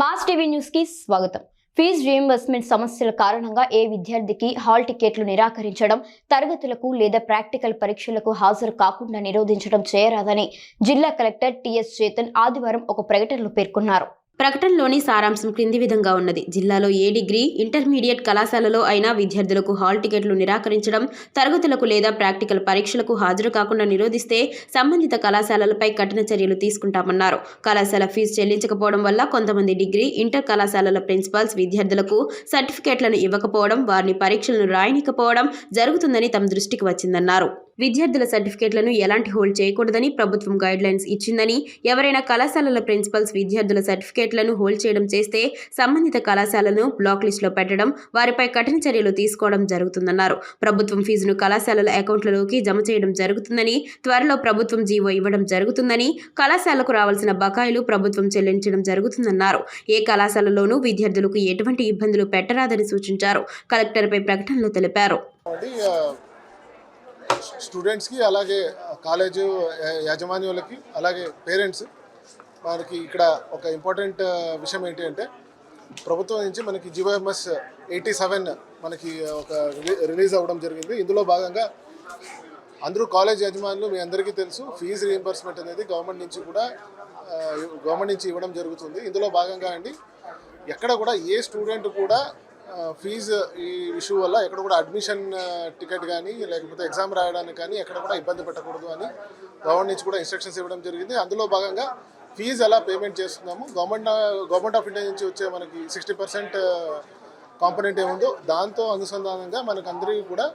Mass TV news కి స్వాగతం. Fee reimbursement సమస్యల కారణంగా ఏ విద్యార్థికి హాల్ టికెట్లు నిరాకరించడం, తరగతులకు లేదా ప్రాక్టికల్ పరీక్షలకు హాజరు కాకుండా నిరోధించడం చేయరాదని జిల్లా కలెక్టర్ టిఎస్ చేతన్ ఆదివారం ఒక ప్రకటనలో పేర్కొన్నారు. ప్రకటనలోని సారాంశం క్రింది విధంగా ఉన్నది. జిల్లాలో ఏ డిగ్రీ, ఇంటర్మీడియట్ కళాశాలలో అయినా విద్యార్థులకు హాల్ టికెట్లు నిరాకరించడం, తరగతులకు లేదా ప్రాక్టికల్ పరీక్షలకు హాజరు కాకుండా నిరోధిస్తే సంబంధిత కళాశాలలపై కఠిన చర్యలు తీసుకుంటామన్నారు. కళాశాల ఫీజు చెల్లించకపోవడం వల్ల కొంతమంది డిగ్రీ, ఇంటర్ కళాశాలల ప్రిన్సిపాల్స్ విద్యార్థులకు సర్టిఫికేట్లను ఇవ్వకపోవడం, వారిని పరీక్షలను రాయనికపోవడం జరుగుతుందని తమ దృష్టికి వచ్చిందన్నారు. విద్యార్థుల సర్టిఫికేట్లను ఎలాంటి హోల్డ్ చేయకూడదని ప్రభుత్వం గైడ్లైన్స్ ఇచ్చిందని, ఎవరైనా కళాశాలల ప్రిన్సిపల్స్ విద్యార్థుల సర్టిఫికేట్లను హోల్డ్ చేయడం చేస్తే సంబంధిత కళాశాలను బ్లాక్ లిస్టులో పెట్టడం, వారిపై కఠిన చర్యలు తీసుకోవడం జరుగుతుందన్నారు. ప్రభుత్వం ఫీజును కళాశాలల అకౌంట్లలోకి జమ చేయడం జరుగుతుందని, త్వరలో ప్రభుత్వం జీవో ఇవ్వడం జరుగుతుందని, కళాశాలకు రావాల్సిన బకాయిలు ప్రభుత్వం చెల్లించడం జరుగుతుందన్నారు. ఏ కళాశాలలోనూ విద్యార్థులకు ఎటువంటి ఇబ్బందులు పెట్టరాదని సూచించారు. కలెక్టర్పై ప్రకటనలో తెలిపారు. స్టూడెంట్స్కి అలాగే కాలేజు యాజమాన్యులకి అలాగే పేరెంట్స్ మనకి ఇక్కడ ఒక ఇంపార్టెంట్ విషయం ఏంటి అంటే ప్రభుత్వం నుంచి మనకి GOMS 87 మనకి ఒక రిలీజ్ అవ్వడం జరిగింది. ఇందులో భాగంగా అందరూ కాలేజ్ యాజమాన్యులు మీ అందరికీ తెలుసు ఫీజు రీయింబర్స్మెంట్ అనేది గవర్నమెంట్ నుంచి ఇవ్వడం జరుగుతుంది. ఇందులో భాగంగా అండి ఎక్కడ కూడా ఏ స్టూడెంట్ కూడా ఫీజు ఈ ఇష్యూ వల్ల ఎక్కడ కూడా అడ్మిషన్ టికెట్ కానీ లేకపోతే ఎగ్జామ్ రాయడానికి కానీ ఎక్కడ కూడా ఇబ్బంది పెట్టకూడదు అని గవర్నమెంట్ నుంచి కూడా ఇన్స్ట్రక్షన్స్ ఇవ్వడం జరిగింది. అందులో భాగంగా ఫీజు ఎలా పేమెంట్ చేస్తున్నాము గవర్నమెంట్ ఆఫ్ ఇండియా నుంచి వచ్చే మనకి 60% కాంపోనెంట్ ఏముందో దాంతో అనుసంధానంగా మనకు అందరికీ కూడా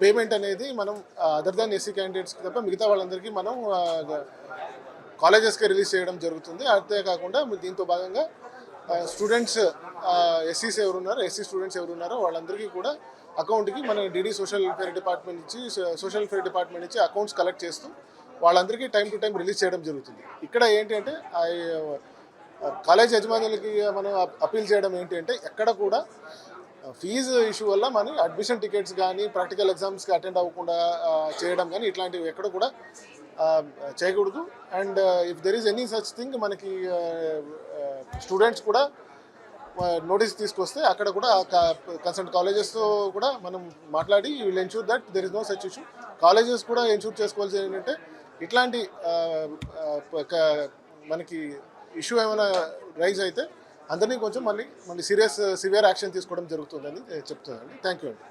పేమెంట్ అనేది మనం అదర్ దాన్ ఎస్సీ క్యాండిడేట్స్కి తప్ప మిగతా వాళ్ళందరికీ మనం కాలేజెస్కి రిలీజ్ చేయడం జరుగుతుంది. అంతేకాకుండా దీంతో భాగంగా స్టూడెంట్స్ ఎస్సీ స్టూడెంట్స్ ఎవరున్నారో వాళ్ళందరికీ కూడా అకౌంట్కి మన DD సోషల్ వెల్ఫేర్ డిపార్ట్మెంట్ నుంచి అకౌంట్స్ కలెక్ట్ చేస్తూ వాళ్ళందరికీ టైం టు టైం రిలీజ్ చేయడం జరుగుతుంది. ఇక్కడ ఏంటి అంటే కాలేజ్ యజమానులకి మనం అపీల్ చేయడం ఏంటి అంటే ఎక్కడ కూడా ఫీజు ఇష్యూ వల్ల మన అడ్మిషన్ టికెట్స్ కానీ ప్రాక్టికల్ ఎగ్జామ్స్కి అటెండ్ అవ్వకుండా చేయడం కానీ ఇట్లాంటివి ఎక్కడ కూడా చేయకూడదు. And if there is any such thing మనకి స్టూడెంట్స్ కూడా నోటీస్ తీసుకొస్తే అక్కడ కూడా కన్సర్న్ కాలేజెస్తో కూడా మనం మాట్లాడి will ensure that there is no such issue. Colleges కూడా ఎన్ష్యూర్ చేసుకోవాల్సింది ఏంటంటే ఇట్లాంటి మనకి ఇష్యూ ఏమైనా రైజ్ అయితే అందరినీ కొంచెం మళ్ళీ సివియర్ యాక్షన్ తీసుకోవడం జరుగుతుందని చెప్తుందండి. థ్యాంక్ యూ అండి.